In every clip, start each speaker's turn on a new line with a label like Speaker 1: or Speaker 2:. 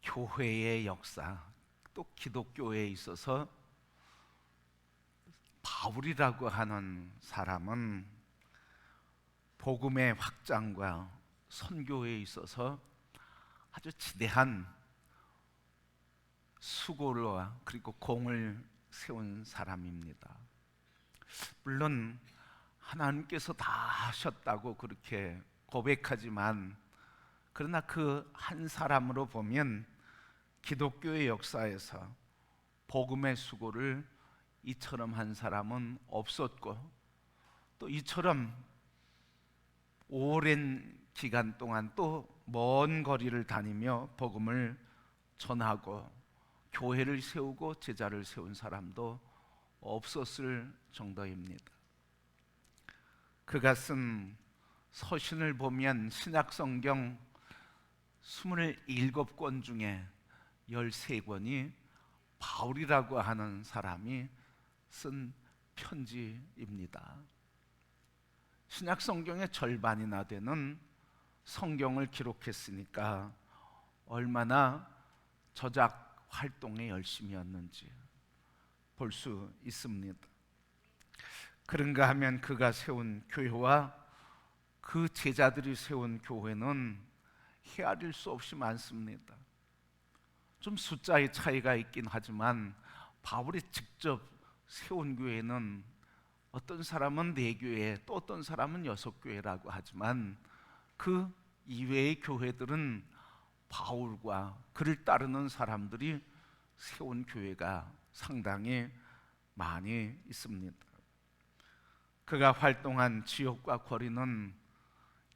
Speaker 1: 교회의 역사, 또 기독교에 있어서 바울이라고 하는 사람은 복음의 확장과 선교에 있어서 아주 지대한 수고와 그리고 공을 세운 사람입니다. 물론 하나님께서 다 하셨다고 그렇게 고백하지만, 그러나 그 한 사람으로 보면 기독교의 역사에서 복음의 수고를 이처럼 한 사람은 없었고, 또 이처럼 오랜 기간 동안 또 먼 거리를 다니며 복음을 전하고 교회를 세우고 제자를 세운 사람도 없었을 정도입니다. 그가 쓴 서신을 보면 신약성경 27권 중에 13권이 바울이라고 하는 사람이 쓴 편지입니다. 신약성경의 절반이나 되는 성경을 기록했으니까 얼마나 저작 활동에 열심이었는지 볼 수 있습니다. 그런가 하면 그가 세운 교회와 그 제자들이 세운 교회는 헤아릴 수 없이 많습니다. 좀 숫자의 차이가 있긴 하지만 바울이 직접 세운 교회는 어떤 사람은 4교회, 또 어떤 사람은 6교회라고 하지만 그 이외의 교회들은 바울과 그를 따르는 사람들이 세운 교회가 상당히 많이 있습니다. 그가 활동한 지역과 거리는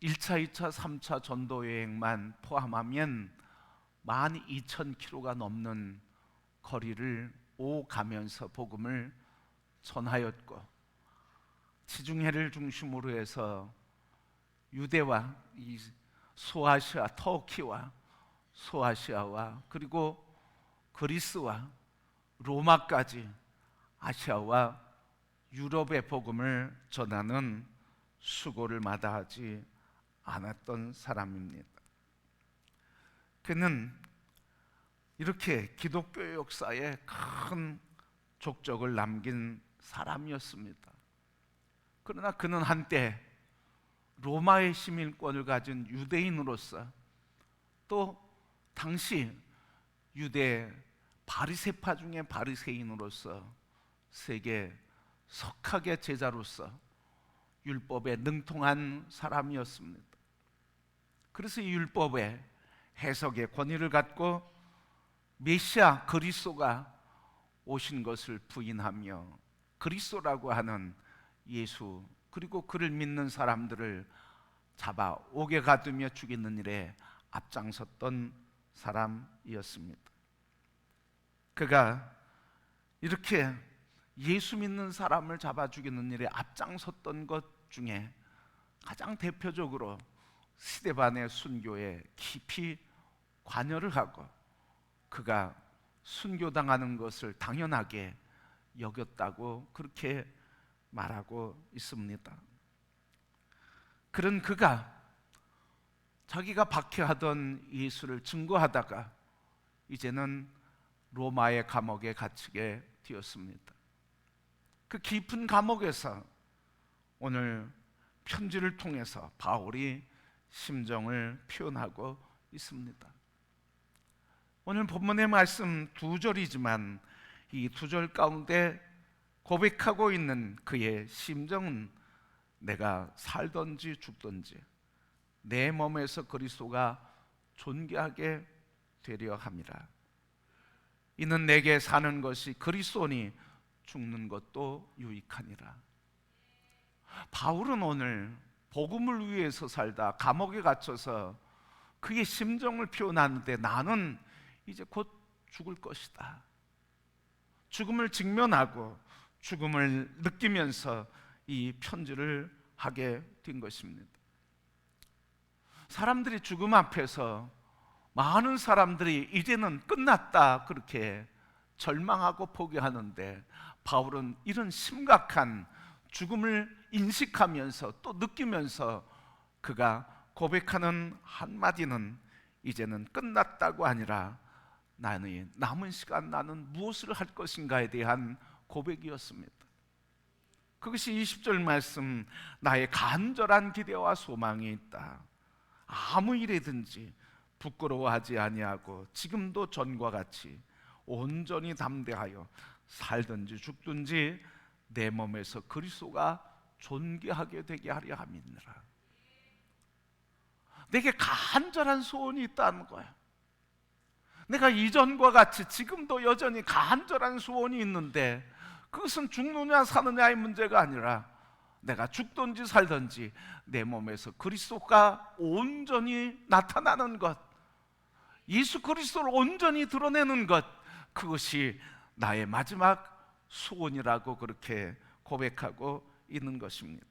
Speaker 1: 1차, 2차, 3차 전도 여행만 포함하면 12,000km가 넘는 거리를 오가면서 복음을 전하였고, 지중해를 중심으로 해서 유대와 이 소아시아, 터키와 소아시아와 그리고 그리스와 로마까지 아시아와 유럽의 복음을 전하는 수고를 마다하지 않았던 사람입니다. 그는 이렇게 기독교 역사에 큰 족적을 남긴 사람이었습니다. 그러나 그는 한때 로마의 시민권을 가진 유대인으로서, 또 당시 유대 바리새파 중에 바리새인으로서, 세계 석학의 제자로서 율법에 능통한 사람이었습니다. 그래서 이 율법의 해석의 권위를 갖고 메시아 그리스도가 오신 것을 부인하며 그리스도라고 하는 예수, 그리고 그를 믿는 사람들을 잡아 옥에 가두며 죽이는 일에 앞장섰던 사람이었습니다. 그가 이렇게 예수 믿는 사람을 잡아 죽이는 일에 앞장섰던 것 중에 가장 대표적으로 스데반의 순교에 깊이 관여를 하고, 그가 순교당하는 것을 당연하게 여겼다고 그렇게 말하고 있습니다. 그런 그가 자기가 박해하던 예수를 증거하다가 이제는 로마의 감옥에 갇히게 되었습니다. 그 깊은 감옥에서 오늘 편지를 통해서 바울이 심정을 표현하고 있습니다. 오늘 본문의 말씀 2절이지만 이 2절 가운데 고백하고 있는 그의 심정은, 내가 살든지 죽든지 내 몸에서 그리스도가 존귀하게 되려 함이라. 이는 내게 사는 것이 그리스도니 죽는 것도 유익하니라. 바울은 오늘 복음을 위해서 살다 감옥에 갇혀서 그의 심정을 표현하는데, 나는 이제 곧 죽을 것이다, 죽음을 직면하고 죽음을 느끼면서 이 편지를 하게 된 것입니다. 사람들이 죽음 앞에서, 많은 사람들이 이제는 끝났다 그렇게 절망하고 포기하는데, 바울은 이런 심각한 죽음을 인식하면서 또 느끼면서 그가 고백하는 한마디는 이제는 끝났다고 아니라 나는 남은 시간 나는 무엇을 할 것인가에 대한 고백이었습니다. 그것이 20절 말씀, 나의 간절한 기대와 소망이 있다. 아무 일이든지 부끄러워하지 아니하고 지금도 전과 같이 온전히 담대하여 살든지 죽든지 내 몸에서 그리스도가 존귀하게 되게 하려 함이니라. 내게 간절한 소원이 있다는 거야. 내가 이전과 같이 지금도 여전히 간절한 소원이 있는데, 그것은 죽느냐 사느냐의 문제가 아니라 내가 죽든지 살든지 내 몸에서 그리스도가 온전히 나타나는 것, 예수 그리스도를 온전히 드러내는 것, 그것이 나의 마지막 소원이라고 그렇게 고백하고 있는 것입니다.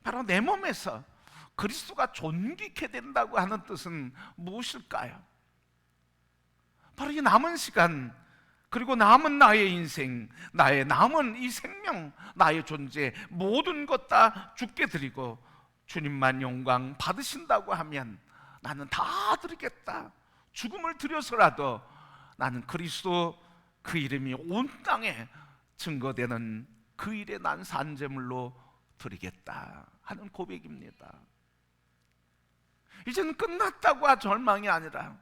Speaker 1: 바로 내 몸에서 그리스도가 존귀케 된다고 하는 뜻은 무엇일까요? 바로 이 남은 시간, 그리고 남은 나의 인생, 나의 남은 이 생명, 나의 존재, 모든 것 다 주께 드리고 주님만 영광 받으신다고 하면 나는 다 드리겠다. 죽음을 드려서라도 나는 그리스도 그 이름이 온 땅에 증거되는 그 일에 난 산제물로 드리겠다 하는 고백입니다. 이제는 끝났다고 할 절망이 아니라,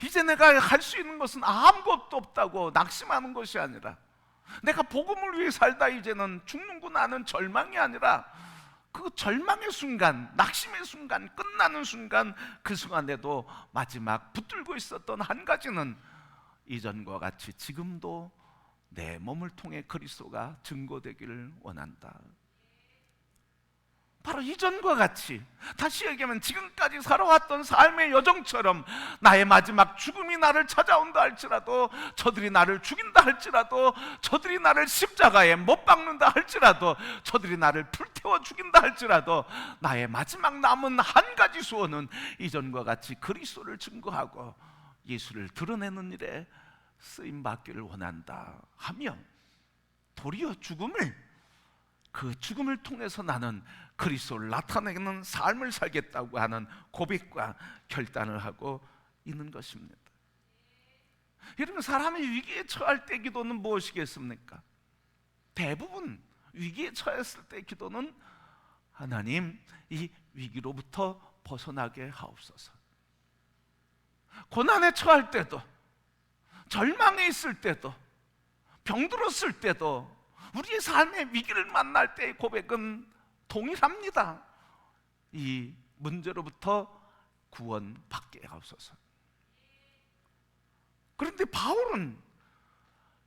Speaker 1: 이제 내가 할 수 있는 것은 아무것도 없다고 낙심하는 것이 아니라, 내가 복음을 위해 살다 이제는 죽는구나 하는 절망이 아니라, 그 절망의 순간, 낙심의 순간, 끝나는 순간, 그 순간에도 마지막 붙들고 있었던 한 가지는 이전과 같이 지금도 내 몸을 통해 그리스도가 증거되기를 원한다. 바로 이전과 같이, 다시 얘기하면 지금까지 살아왔던 삶의 여정처럼 나의 마지막 죽음이 나를 찾아온다 할지라도, 저들이 나를 죽인다 할지라도, 저들이 나를 십자가에 못 박는다 할지라도, 저들이 나를 불태워 죽인다 할지라도, 나의 마지막 남은 한 가지 소원은 이전과 같이 그리스도를 증거하고 예수를 드러내는 일에 쓰임받기를 원한다 하며, 도리어 그 죽음을 통해서 나는 그리스도를 나타내는 삶을 살겠다고 하는 고백과 결단을 하고 있는 것입니다. 여러분, 사람이 위기에 처할 때 기도는 무엇이겠습니까? 대부분 위기에 처했을 때 기도는, 하나님, 이 위기로부터 벗어나게 하옵소서. 고난에 처할 때도, 절망에 있을 때도, 병들었을 때도, 우리의 삶의 위기를 만날 때의 고백은 동일합니다. 이 문제로부터 구원받게 하옵소서. 그런데 바울은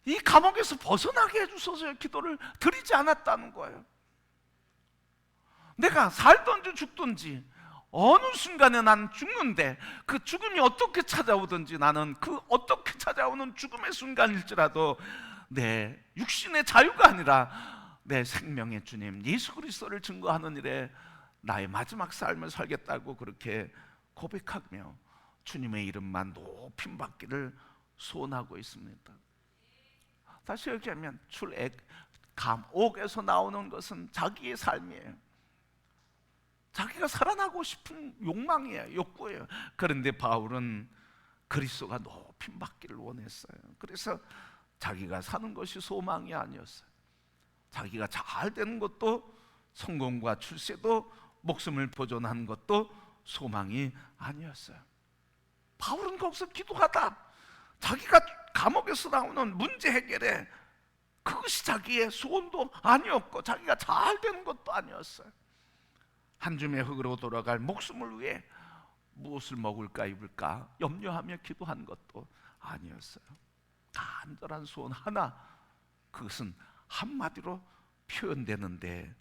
Speaker 1: 이 감옥에서 벗어나게 해주소서의 기도를 드리지 않았다는 거예요. 내가 살든지 죽든지 어느 순간에 난 죽는데, 그 죽음이 어떻게 찾아오든지 나는 그 어떻게 찾아오는 죽음의 순간일지라도 내 육신의 자유가 아니라 내 생명의 주님 예수 그리스도를 증거하는 일에 나의 마지막 삶을 살겠다고 그렇게 고백하며 주님의 이름만 높임받기를 소원하고 있습니다. 다시 얘기하면 감옥에서 나오는 것은 자기의 삶이에요. 자기가 살아나고 싶은 욕망이에요, 욕구예요. 그런데 바울은 그리스도가 높임받기를 원했어요. 그래서 자기가 사는 것이 소망이 아니었어요. 자기가 잘 되는 것도, 성공과 출세도, 목숨을 보존하는 것도 소망이 아니었어요. 바울은 거기서 기도하다 자기가 감옥에서 나오는 문제 해결에 그것이 자기의 소원도 아니었고, 자기가 잘 되는 것도 아니었어요. 한 줌의 흙으로 돌아갈 목숨을 위해 무엇을 먹을까 입을까 염려하며 기도한 것도 아니었어요. 간절한 소원 하나, 그것은 한마디로 표현되는데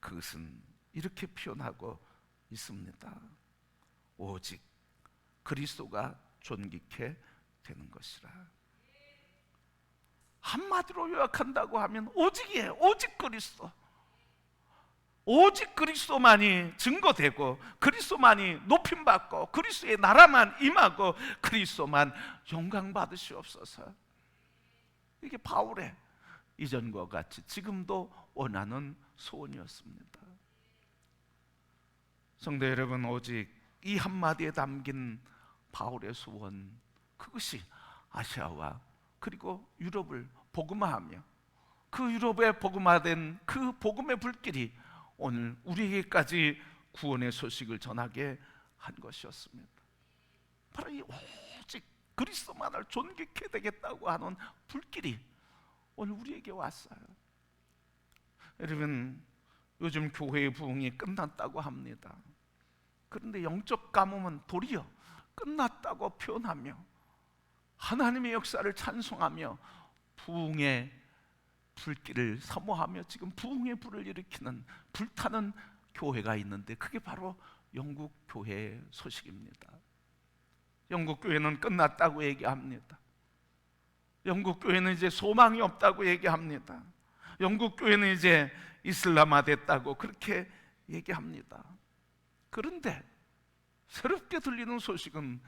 Speaker 1: 그것은 이렇게 표현하고 있습니다. 오직 그리스도가 존귀케 되는 것이라. 한마디로 요약한다고 하면 오직이에요. 오직 그리스도. 오직 그리스도만이 증거되고, 그리스도만이 높임받고, 그리스도의 나라만 임하고, 그리스도만 영광 받으시옵소서. 이게 바울의 이전과 같이 지금도 원하는 소원이었습니다. 성도 여러분, 오직 이 한마디에 담긴 바울의 소원, 그것이 아시아와 그리고 유럽을 복음화하며 그 유럽에 복음화된 그 복음의 불길이 오늘 우리에게까지 구원의 소식을 전하게 한 것이었습니다. 바로 이 오직 그리스도만을 존귀케 되겠다고 하는 불길이 오늘 우리에게 왔어요. 여러분, 요즘 교회의 부흥이 끝났다고 합니다. 그런데 영적 가뭄은 도리어 끝났다고 표현하며 하나님의 역사를 찬송하며 부흥의 불길을 사모하며 지금 부흥의 불을 일으키는 불타는 교회가 있는데 그게 바로 영국 교회의 소식입니다. 영국 교회는 끝났다고 얘기합니다. 영국 교회는 이제 소망이 없다고 얘기합니다. 영국 교회는 이제 이슬람화 됐다고 그렇게 얘기합니다. 그런데 새롭게 들리는 소식은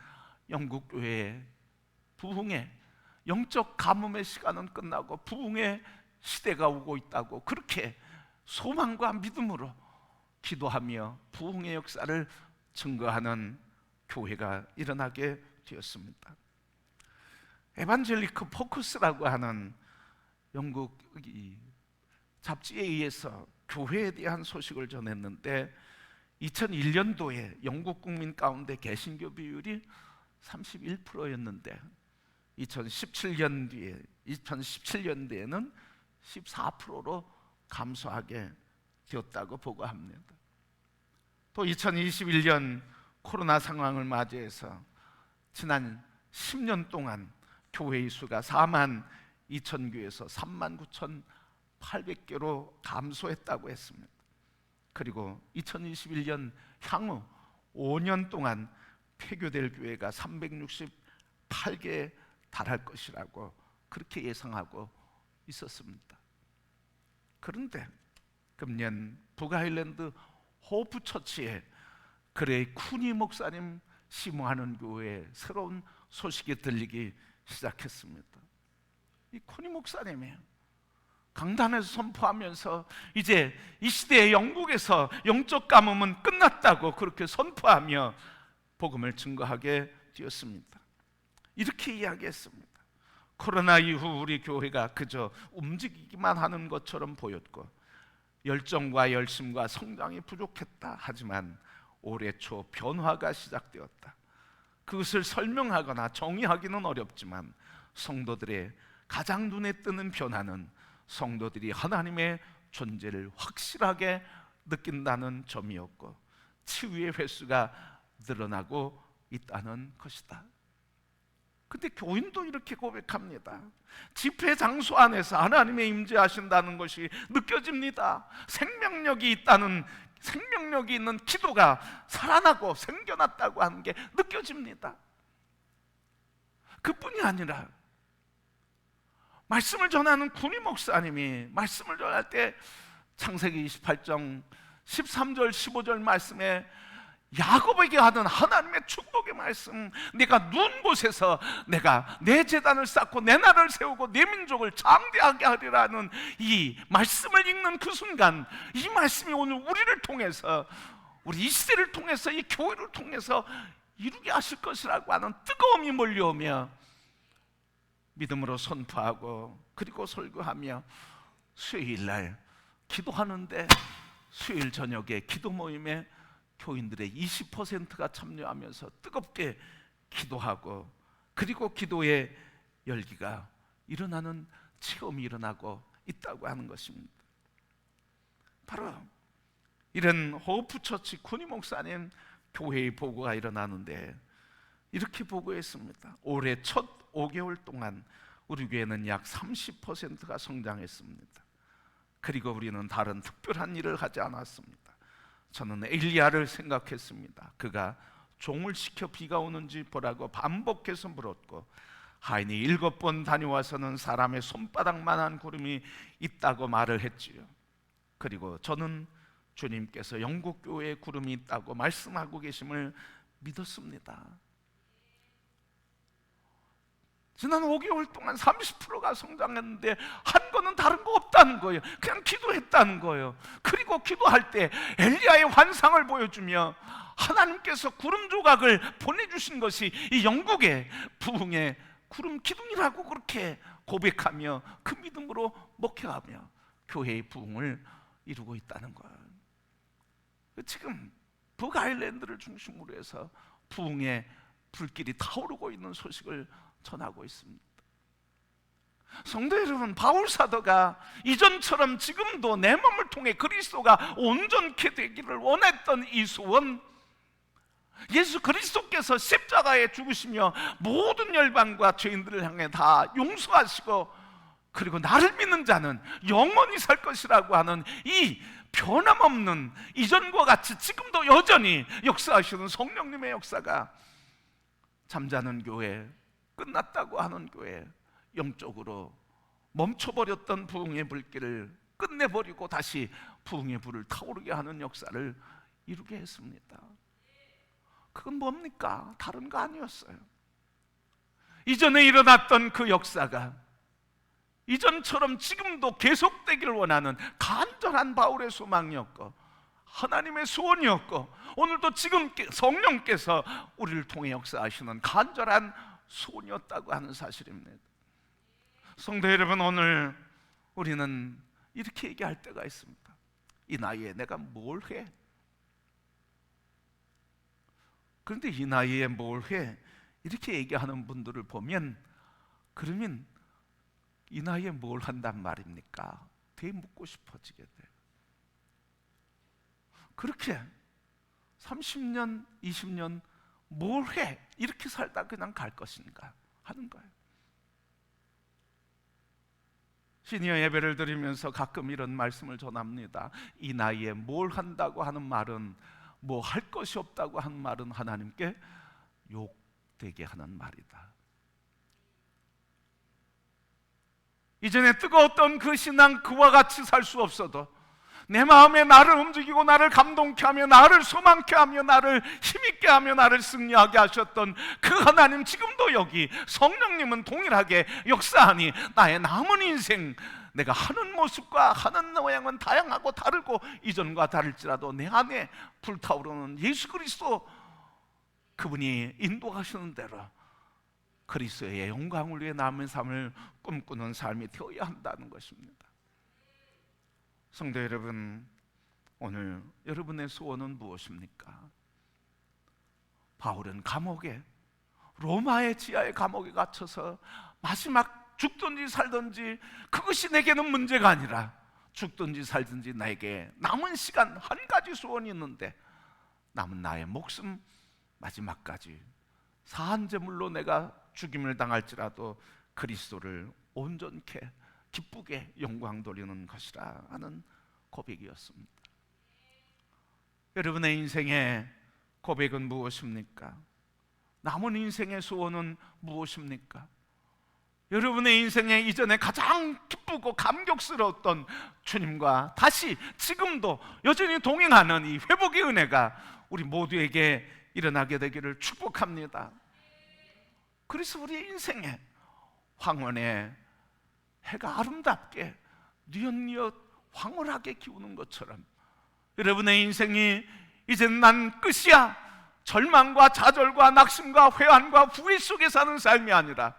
Speaker 1: 영국 교회의 부흥의 영적 가뭄의 시간은 끝나고 부흥의 시대가 오고 있다고 그렇게 소망과 믿음으로 기도하며 부흥의 역사를 증거하는 교회가 일어나게 되었습니다. 에반젤리크 포커스라고 하는 영국 잡지에 의해서 교회에 대한 소식을 전했는데 2001년도에 영국 국민 가운데 개신교 비율이 31%였는데 2017년도에는 14%로 감소하게 되었다고 보고합니다. 또 2021년 코로나 상황을 맞이해서 지난 10년 동안 교회의 수가 4만 2천 교에서 3만 9,800개로 감소했다고 했습니다. 그리고 2021년 향후 5년 동안 폐교될 교회가 368개에 달할 것이라고 그렇게 예상하고 있었습니다. 그런데 금년 북아일랜드 호프 처치에 그레이 쿠니 목사님 심호하는 교회에 새로운 소식이 들리기 시작했습니다. 이 쿠니 목사님이 강단에서 선포하면서 이제 이 시대의 영국에서 영적 가뭄은 끝났다고 그렇게 선포하며 복음을 증거하게 되었습니다. 이렇게 이야기했습니다. 코로나 이후 우리 교회가 그저 움직이기만 하는 것처럼 보였고 열정과 열심과 성장이 부족했다. 하지만 올해 초 변화가 시작되었다. 그것을 설명하거나 정의하기는 어렵지만 성도들의 가장 눈에 띄는 변화는 성도들이 하나님의 존재를 확실하게 느낀다는 점이었고 치유의 횟수가 늘어나고 있다는 것이다. 근데 교인도 이렇게 고백합니다. 집회 장소 안에서 하나님의 임재하신다는 것이 느껴집니다. 생명력이 있는 기도가 살아나고 생겨났다고 하는 게 느껴집니다. 그뿐이 아니라 말씀을 전하는 군이 목사님이 말씀을 전할 때 창세기 28장 13절 15절 말씀에 야곱에게 하던 하나님의 축복의 말씀, 내가 누운 곳에서 내가 내 제단을 쌓고 내 나라를 세우고 내 민족을 장대하게 하리라는 이 말씀을 읽는 그 순간 이 말씀이 오늘 우리를 통해서 우리 이 시대를 통해서 이 교회를 통해서 이루게 하실 것이라고 하는 뜨거움이 몰려오며 믿음으로 선포하고 그리고 설교하며 수요일날 기도하는데 수요일 저녁에 기도 모임에 교인들의 20%가 참여하면서 뜨겁게 기도하고 그리고 기도의 열기가 일어나는 체험이 일어나고 있다고 하는 것입니다. 바로 이런 호프처치 쿠니 목사님 교회의 보고가 일어나는데 이렇게 보고했습니다. 올해 첫 5개월 동안 우리 교회는 약 30%가 성장했습니다. 그리고 우리는 다른 특별한 일을 하지 않았습니다. 저는 엘리야를 생각했습니다. 그가 종을 시켜 비가 오는지 보라고 반복해서 물었고 하인이 7번 다녀와서는 사람의 손바닥만한 구름이 있다고 말을 했지요. 그리고 저는 주님께서 영국 교회에 구름이 있다고 말씀하고 계심을 믿었습니다. 지난 5개월 동안 30%가 성장했는데 한 거는 다른 거 없다는 거예요. 그냥 기도했다는 거예요. 그리고 기도할 때 엘리야의 환상을 보여주며 하나님께서 구름 조각을 보내주신 것이 이 영국의 부흥의 구름 기둥이라고 그렇게 고백하며 그 믿음으로 목회하며 교회의 부흥을 이루고 있다는 거예요. 지금 북아일랜드를 중심으로 해서 부흥의 불길이 타오르고 있는 소식을 전하고 있습니다. 성도 여러분, 바울 사도가 이전처럼 지금도 내 몸을 통해 그리스도가 온전케 되기를 원했던 이 소원, 예수 그리스도께서 십자가에 죽으시며 모든 열방과 죄인들을 향해 다 용서하시고 그리고 나를 믿는 자는 영원히 살 것이라고 하는 이 변함없는 이전과 같이 지금도 여전히 역사하시는 성령님의 역사가 잠자는 교회, 끝났다고 하는 교회, 영적으로 멈춰버렸던 부흥의 불길을 끝내버리고 다시 부흥의 불을 타오르게 하는 역사를 이루게 했습니다. 그건 뭡니까? 다른 거 아니었어요. 이전에 일어났던 그 역사가 이전처럼 지금도 계속되기를 원하는 간절한 바울의 소망이었고 하나님의 소원이었고 오늘도 지금 성령께서 우리를 통해 역사하시는 간절한 소원이었다고 하는 사실입니다. 성도 여러분, 오늘 우리는 이렇게 얘기할 때가 있습니다. 이 나이에 내가 뭘 해? 그런데 이 나이에 뭘 해? 이렇게 얘기하는 분들을 보면 그러면 이 나이에 뭘 한단 말입니까? 되게 묻고 싶어지게 돼요. 그렇게 30년, 20년 뭘 해? 이렇게 살다 그냥 갈 것인가 하는 거예요. 시니어 예배를 드리면서 가끔 이런 말씀을 전합니다. 이 나이에 뭘 한다고 하는 말은, 뭐 할 것이 없다고 하는 말은 하나님께 욕되게 하는 말이다. 이전에 뜨거웠던 그 신앙 그와 같이 살 수 없어도 내 마음에 나를 움직이고 나를 감동케 하며 나를 소망케 하며 나를 힘있게 하며 나를 승리하게 하셨던 그 하나님, 지금도 여기 성령님은 동일하게 역사하니 나의 남은 인생 내가 하는 모습과 하는 모양은 다양하고 다르고 이전과 다를지라도 내 안에 불타오르는 예수 그리스도, 그분이 인도하시는 대로 그리스도의 영광을 위해 남은 삶을 꿈꾸는 삶이 되어야 한다는 것입니다. 성도 여러분, 오늘 여러분의 소원은 무엇입니까? 바울은 감옥에, 로마의 지하의 감옥에 갇혀서 마지막 죽든지 살든지 그것이 내게는 문제가 아니라 죽든지 살든지 나에게 남은 시간 한 가지 소원이 있는데 남은 나의 목숨 마지막까지 사한 제물로 내가 죽임을 당할지라도 그리스도를 온전케 기쁘게 영광 돌리는 것이라 하는 고백이었습니다. 여러분의 인생의 고백은 무엇입니까? 남은 인생의 소원은 무엇입니까? 여러분의 인생의 이전에 가장 기쁘고 감격스러웠던 주님과 다시 지금도 여전히 동행하는 이 회복의 은혜가 우리 모두에게 일어나게 되기를 축복합니다. 그래서 우리 인생의 황혼의 해가 아름답게 뉘엿뉘엿 황홀하게 기우는 것처럼 여러분의 인생이 이젠 난 끝이야, 절망과 좌절과 낙심과 회한과 후회 속에 사는 삶이 아니라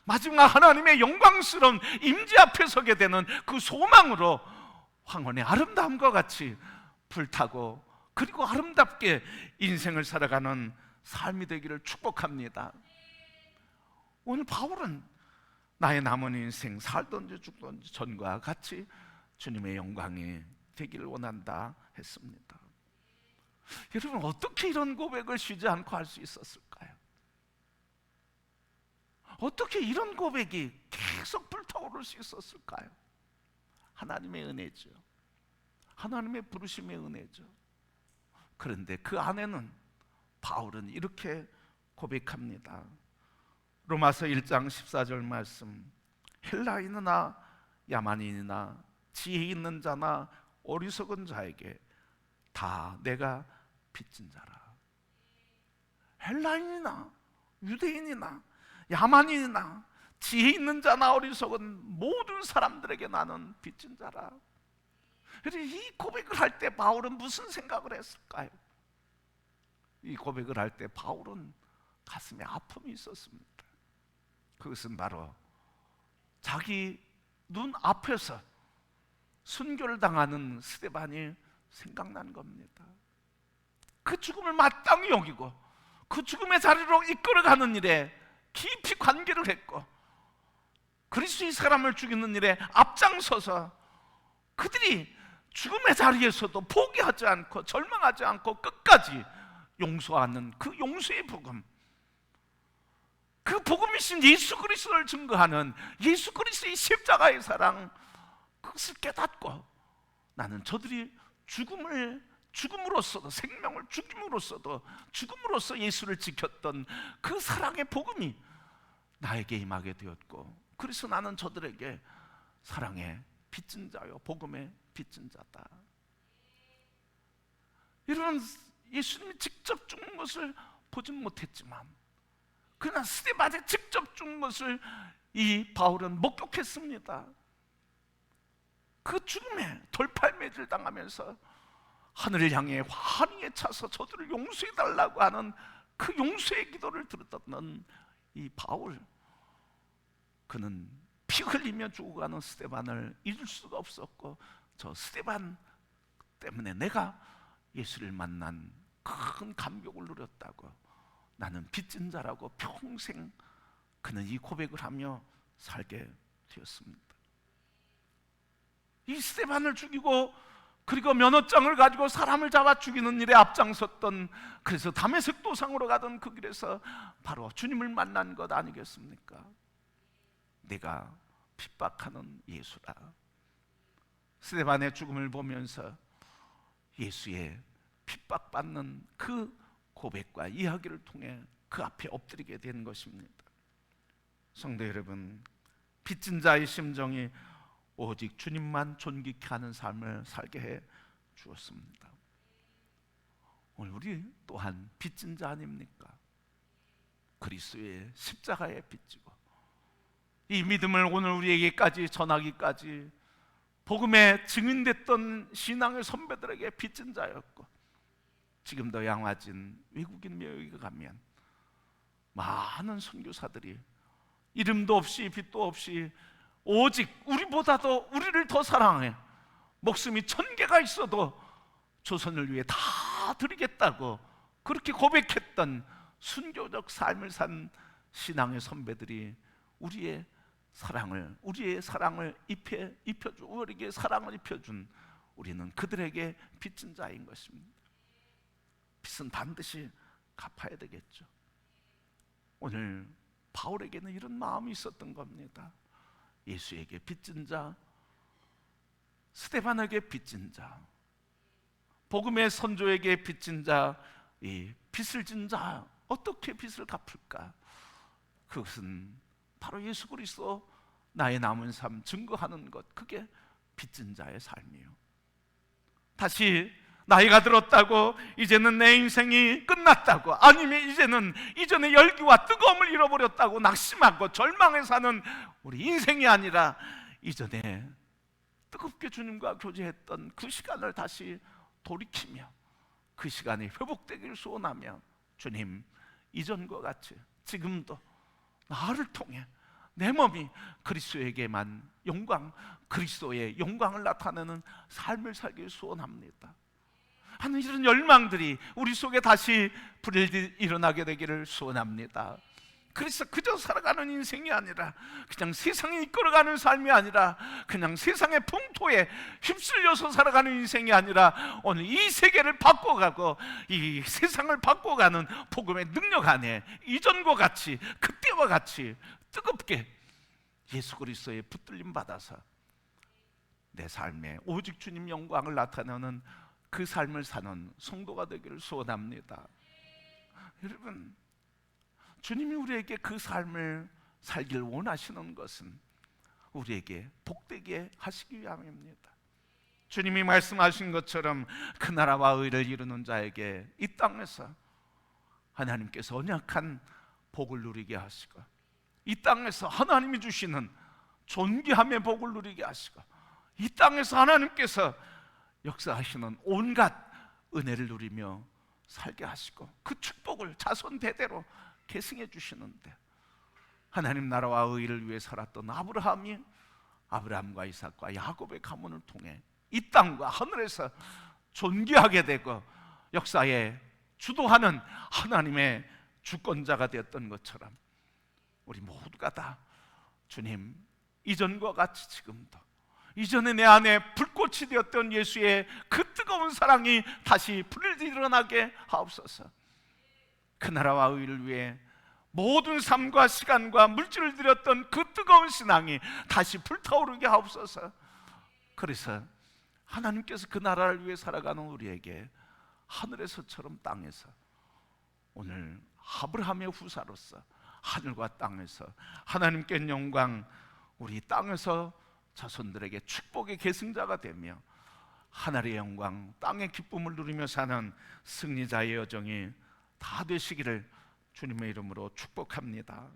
Speaker 1: 마지막 하나님의 영광스러운 임재 앞에 서게 되는 그 소망으로 황혼의 아름다움과 같이 불타고 그리고 아름답게 인생을 살아가는 삶이 되기를 축복합니다. 오늘 바울은 나의 남은 인생 살든지 죽든지 전과 같이 주님의 영광이 되기를 원한다 했습니다. 여러분, 어떻게 이런 고백을 쉬지 않고 할 수 있었을까요? 어떻게 이런 고백이 계속 불타오를 수 있었을까요? 하나님의 은혜죠. 하나님의 부르심의 은혜죠. 그런데 그 안에는 바울은 이렇게 고백합니다. 로마서 1장 14절 말씀, 헬라인이나 야만인이나 지혜 있는 자나 어리석은 자에게 다 내가 빚진 자라. 헬라인이나 유대인이나 야만인이나 지혜 있는 자나 어리석은 모든 사람들에게 나는 빚진 자라. 이 고백을 할 때 바울은 무슨 생각을 했을까요? 이 고백을 할 때 바울은 가슴에 아픔이 있었습니다. 그것은 바로 자기 눈 앞에서 순교를 당하는 스데반이 생각난 겁니다. 그 죽음을 마땅히 여기고 그 죽음의 자리로 이끌어가는 일에 깊이 관계를 했고 그리스도의 사람을 죽이는 일에 앞장서서 그들이 죽음의 자리에서도 포기하지 않고 절망하지 않고 끝까지 용서하는 그 용서의 복음, 그 복음이신 예수 그리스도를 증거하는 예수 그리스도의 십자가의 사랑, 그것을 깨닫고 나는 저들이 죽음으로써도, 생명을 죽임으로써 예수를 지켰던 그 사랑의 복음이 나에게 임하게 되었고, 그래서 나는 저들에게 사랑의 빚진 자요 복음의 빚진 자다. 이런 예수님이 직접 죽는 것을 보진 못했지만 그러나 스데반에 직접 죽는 것을 이 바울은 목격했습니다. 그 죽음에 돌팔매질 당하면서 하늘을 향해 환희에 차서 저들을 용서해달라고 하는 그 용서의 기도를 들었던 이 바울, 그는 피 흘리며 죽어가는 스데반을 잊을 수가 없었고, 저 스데반 때문에 내가 예수를 만난 큰 감격을 누렸다고, 나는 빚진 자라고 평생 그는 이 고백을 하며 살게 되었습니다. 이 스데반을 죽이고 그리고 면허장을 가지고 사람을 잡아 죽이는 일에 앞장섰던, 그래서 다메섹 도상으로 가던 그 길에서 바로 주님을 만난 것 아니겠습니까? 내가 핍박하는 예수라. 스데반의 죽음을 보면서 예수의 핍박받는 그 고백과 이야기를 통해 그 앞에 엎드리게 된 것입니다. 성도 여러분, 빚진 자의 심정이 오직 주님만 존귀케 하는 삶을 살게 해 주었습니다. 오늘 우리 또한 빚진 자 아닙니까? 그리스도의 십자가에 빚지고 이 믿음을 오늘 우리에게까지 전하기까지 복음에 증인됐던 신앙의 선배들에게 빚진 자였고, 지금도 양화진 외국인 묘역에 가면 많은 선교사들이 이름도 없이 빚도 없이 오직 우리보다도 우리를 더 사랑해 목숨이 1000개가 있어도 조선을 위해 다 드리겠다고 그렇게 고백했던 순교적 삶을 산 신앙의 선배들이 우리의 사랑을 우리에게 사랑을 입혀준 우리는 그들에게 빚진 자인 것입니다. 빚은 반드시 갚아야 되겠죠. 오늘 바울에게는 이런 마음이 있었던 겁니다. 예수에게 빚진 자, 스데반에게 빚진 자, 복음의 선조에게 빚진 자, 이 빚을 진 자, 어떻게 빚을 갚을까? 그것은 바로 예수 그리스도 나의 남은 삶 증거하는 것, 그게 빚진 자의 삶이에요. 다시 나이가 들었다고 이제는 내 인생이 끝났다고, 아니면 이제는 이전의 열기와 뜨거움을 잃어버렸다고 낙심하고 절망해 사는 우리 인생이 아니라, 이전에 뜨겁게 주님과 교제했던 그 시간을 다시 돌이키며 그 시간이 회복되기를 소원하며, 주님, 이전과 같이 지금도 나를 통해 내 몸이 그리스도에게만 그리스도의 영광을 나타내는 삶을 살길 소원합니다 하는 이런 열망들이 우리 속에 다시 불일이 일어나게 되기를 소원합니다. 그래서 그저 살아가는 인생이 아니라, 그냥 세상이 이끌어가는 삶이 아니라, 그냥 세상의 풍토에 휩쓸려서 살아가는 인생이 아니라, 오늘 이 세계를 바꿔가고 이 세상을 바꿔가는 복음의 능력 안에 이전과 같이, 그때와 같이 뜨겁게 예수 그리스도의 붙들림 받아서 내 삶에 오직 주님 영광을 나타내는 그 삶을 사는 성도가 되기를 소원합니다. 여러분, 주님이 우리에게 그 삶을 살길 원하시는 것은 우리에게 복되게 하시기 위함입니다. 주님이 말씀하신 것처럼 그 나라와 의를 이루는 자에게 이 땅에서 하나님께서 언약한 복을 누리게 하시고, 이 땅에서 하나님이 주시는 존귀함의 복을 누리게 하시고, 이 땅에서 하나님께서 역사하시는 온갖 은혜를 누리며 살게 하시고, 그 축복을 자손 대대로 계승해 주시는데, 하나님 나라와 의를 위해 살았던 아브라함이 아브라함과 이삭과 야곱의 가문을 통해 이 땅과 하늘에서 존귀하게 되고 역사에 주도하는 하나님의 주권자가 되었던 것처럼 우리 모두가 다 주님, 이전과 같이 지금도 이전에 내 안에 불꽃이 되었던 예수의 그 뜨거운 사랑이 다시 불을 일어나게 하옵소서. 그 나라와 의를 위해 모든 삶과 시간과 물질을 들였던 그 뜨거운 신앙이 다시 불타오르게 하옵소서. 그래서 하나님께서 그 나라를 위해 살아가는 우리에게 하늘에서처럼 땅에서 오늘 아브라함의 후사로서 하늘과 땅에서 하나님께 영광, 우리 땅에서 자손들에게 축복의 계승자가 되며 하늘의 영광, 땅의 기쁨을 누리며 사는 승리자의 여정이 다 되시기를 주님의 이름으로 축복합니다.